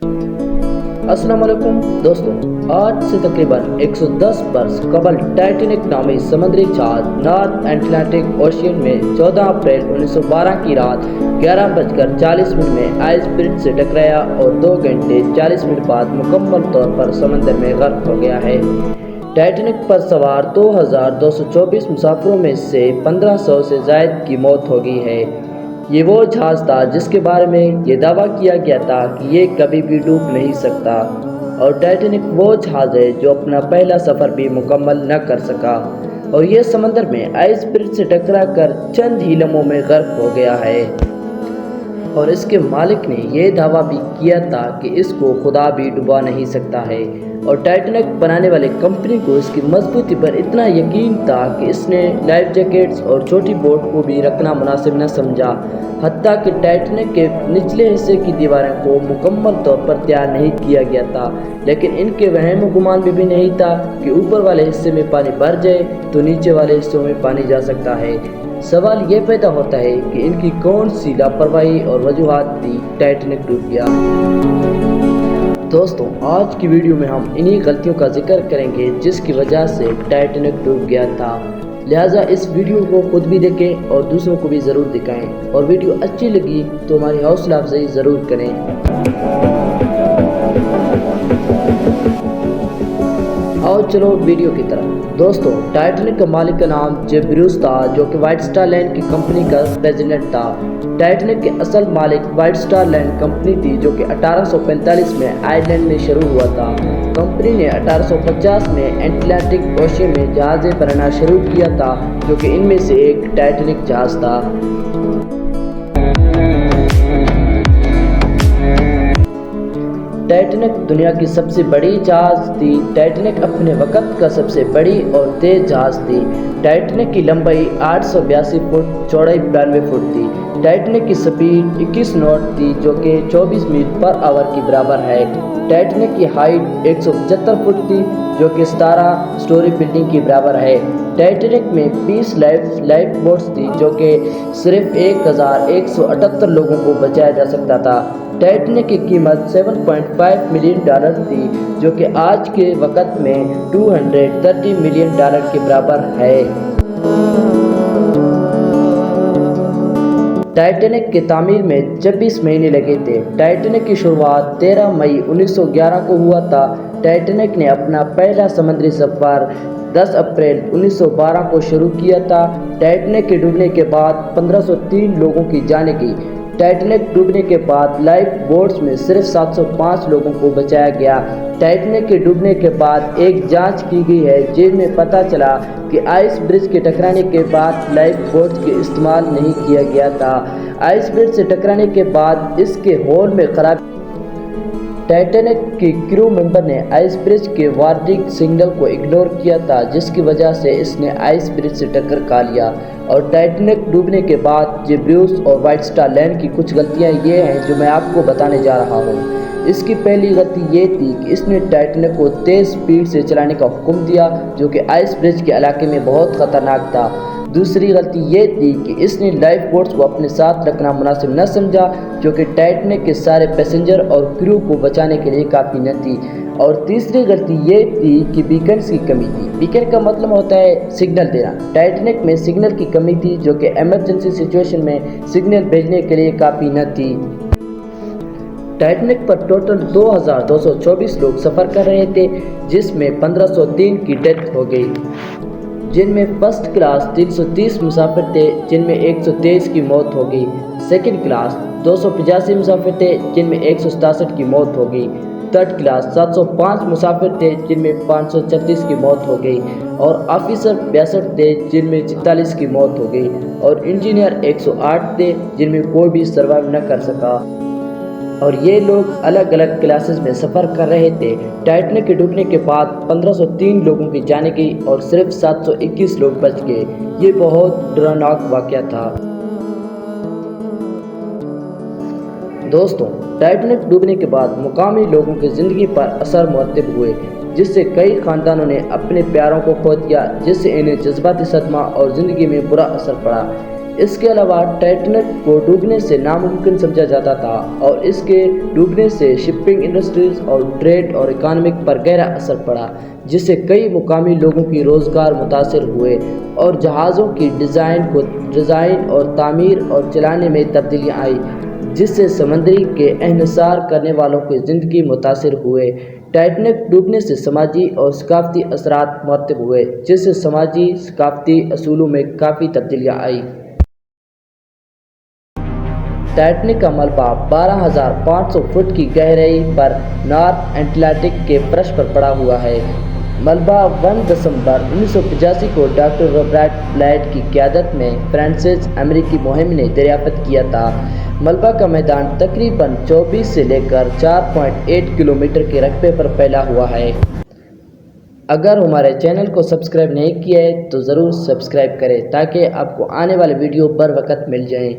अस्सलाम वालेकुम दोस्तों, आज से तकरीबन 110 बरस कबल टाइटैनिक नामी समुद्री जहाज नॉर्थ अटलांटिक ओशियन में 14 अप्रैल 1912 की रात 11:40 में आइस ब्रिज से टकराया और 2 घंटे 40 मिनट बाद मुकम्मल तौर पर समंदर में गर्क हो गया है। टाइटैनिक पर सवार 2224 मुसाफिरों में से 1500 से ज़ायद की मौत हो गई है। ये वो जहाज़ था जिसके बारे में ये दावा किया गया था कि ये कभी भी डूब नहीं सकता, और टाइटैनिक वो जहाज़ है जो अपना पहला सफ़र भी मुकम्मल न कर सका और ये समंदर में आइस ब्रिज से टकरा कर चंद ही लम्हों में गर्क हो गया है। और इसके मालिक ने यह दावा भी किया था कि इसको खुदा भी डुबा नहीं सकता है, और टाइटैनिक बनाने वाले कंपनी को इसकी मजबूती पर इतना यकीन था कि इसने लाइफ जैकेट्स और छोटी बोट को भी रखना मुनासिब न समझा। हत्ता कि टाइटैनिक के निचले हिस्से की दीवारों को मुकम्मल तौर पर तैयार नहीं किया गया था, लेकिन इनके वहम गुमान में भी नहीं था कि ऊपर वाले हिस्से में पानी भर जाए तो नीचे वाले हिस्सों में पानी जा सकता है। सवाल ये पैदा होता है कि इनकी कौन सी लापरवाही और वजूहात थी टाइटैनिक डूब गया। दोस्तों, आज की वीडियो में हम इन्हीं गलतियों का जिक्र करेंगे जिसकी वजह से टाइटैनिक डूब गया था। लिहाजा इस वीडियो को खुद भी देखें और दूसरों को भी ज़रूर दिखाएं, और वीडियो अच्छी लगी तो हमारी हौसला अफजाई ज़रूर करें। आओ चलो वीडियो की तरफ। दोस्तों, टाइटैनिक का मालिक का नाम जेफ ब्रूस था, जो कि व्हाइट स्टार लाइन की कंपनी का प्रेसिडेंट था। टाइटैनिक के असल मालिक व्हाइट स्टार लाइन कंपनी थी, जो कि 1845 में आयरलैंड में शुरू हुआ था। कंपनी ने 1850 में अटलांटिक ओशियन में जहाज़ें बनाना शुरू किया था, जो कि इनमें से एक टाइटैनिक जहाज़ था। टाइटैनिक दुनिया की सबसे बड़ी जहाज़ थी। टाइटैनिक अपने वक़्त का सबसे बड़ी और तेज़ जहाज़ थी। टाइटैनिक की लंबाई 882 फुट, चौड़ाई 92 फुट थी। टाइटैनिक की स्पीड 21 नॉट थी, जो कि 24 मील पर आवर के बराबर है। टाइटैनिक की हाइट 175 फुट थी, जो कि 17 स्टोरी बिल्डिंग के बराबर है। टाइटैनिक में 20 लाइफ बोट्स थी, जो कि सिर्फ 1178 लोगों को बचाया जा सकता था। टाइटैनिक की कीमत $7.5 मिलियन थी, जो कि आज के वक़्त में $230 मिलियन के बराबर है। टाइटैनिक की तामीर में 26 महीने लगे थे। टाइटैनिक की शुरुआत 13 मई 1911 को हुआ था। टाइटैनिक ने अपना पहला समुद्री सफ़र 10 अप्रैल 1912 को शुरू किया था। टाइटैनिक के डूबने के बाद 1503 लोगों की जानें गई। टाइटैनिक डूबने के बाद लाइफ बोट्स में सिर्फ 705 लोगों को बचाया गया। टाइटैनिक के डूबने के बाद एक जांच की गई है, जिसमें पता चला कि आइस ब्रिज के टकराने के बाद लाइफ बोट्स के इस्तेमाल नहीं किया गया था। आइस ब्रिज से टकराने के बाद इसके होल में खराबी। टाइटैनिक के क्रू मेंबर ने आइस ब्रिज के वार्निंग सिग्नल को इग्नोर किया था, जिसकी वजह से इसने आइस ब्रिज से टक्कर खा लिया। और टाइटैनिक डूबने के बाद जेफ ब्रूस और व्हाइट स्टार लाइन की कुछ गलतियां ये हैं जो मैं आपको बताने जा रहा हूँ। इसकी पहली गलती ये थी कि इसने टाइटैनिक को तेज़ स्पीड से चलाने का हुक्म दिया, जो कि आइस ब्रिज के इलाके में बहुत ख़तरनाक था। दूसरी गलती ये थी कि इसने लाइफ बोट्स को अपने साथ रखना मुनासिब न समझा, जो कि टाइटैनिक के सारे पैसेंजर और क्रू को बचाने के लिए काफ़ी न थी। और तीसरी गलती ये थी कि बीकन्स की कमी थी। बीकन का मतलब होता है सिग्नल देना। टाइटैनिक में सिग्नल की कमी थी, जो कि इमरजेंसी सिचुएशन में सिग्नल भेजने के लिए काफ़ी न थी। टाइटैनिक पर टोटल 2224 लोग सफ़र कर रहे थे, जिसमें 1503 की डेथ हो गई, जिनमें फर्स्ट क्लास 330 मुसाफिर थे, जिनमें 123 की मौत हो गई। सेकंड क्लास 285 मुसाफिर थे, जिनमें 167 की मौत हो गई। थर्ड क्लास 705 मुसाफिर थे, जिनमें 536 की मौत हो गई। और ऑफिसर 62 थे, जिनमें 44 की मौत हो गई। और इंजीनियर 108 थे, जिनमें कोई भी सर्वाइव न कर सका। और ये लोग अलग अलग क्लासेस में सफ़र कर रहे थे। टाइटैनिक के डूबने के बाद 1503 लोगों की जान गई और सिर्फ 721 लोग बच गए। ये बहुत डरावना वाक़या था। दोस्तों, टाइटैनिक डूबने के बाद मुकामी लोगों की ज़िंदगी पर असर मुरतब हुए, जिससे कई ख़ानदानों ने अपने प्यारों को खो दिया, जिससे इन्हें जज्बाती सदमा और ज़िंदगी में बुरा असर पड़ा। اس کے علاوہ ٹائٹینک کو ڈوبنے سے ناممکن سمجھا جاتا تھا اور اس کے ڈوبنے سے شپنگ انڈسٹریز اور ٹریڈ اور اکانومک پر گہرا اثر پڑا، جس سے کئی مقامی لوگوں کی روزگار متاثر ہوئے اور جہازوں کی ڈیزائن اور تعمیر اور چلانے میں تبدیلیاں آئیں، جس سے سمندری کے انحصار کرنے والوں کی زندگی متاثر ہوئے۔ ٹائٹینک ڈوبنے سے سماجی اور ثقافتی اثرات مرتب ہوئے، جس سے سماجی ثقافتی اصولوں میں کافی تبدیلیاں آئیں۔ ٹائٹینک کا ملبہ 12,500 فٹ کی گہرائی پر نارتھ اٹلانٹک کے فرش پر پڑا ہوا ہے۔ ملبہ 1 دسمبر 1985 کو ڈاکٹر رابرٹ بلائٹ کی قیادت میں فرانسیسی امریکی مہم نے دریافت کیا تھا۔ ملبہ کا میدان تقریباً 24 سے لے کر 4.8 کلومیٹر کے رقبے پر پھیلا ہوا ہے۔ اگر ہمارے چینل کو سبسکرائب نہیں کیا ہے تو ضرور سبسکرائب کریں تاکہ آپ کو آنے والے ویڈیو بر وقت مل جائیں۔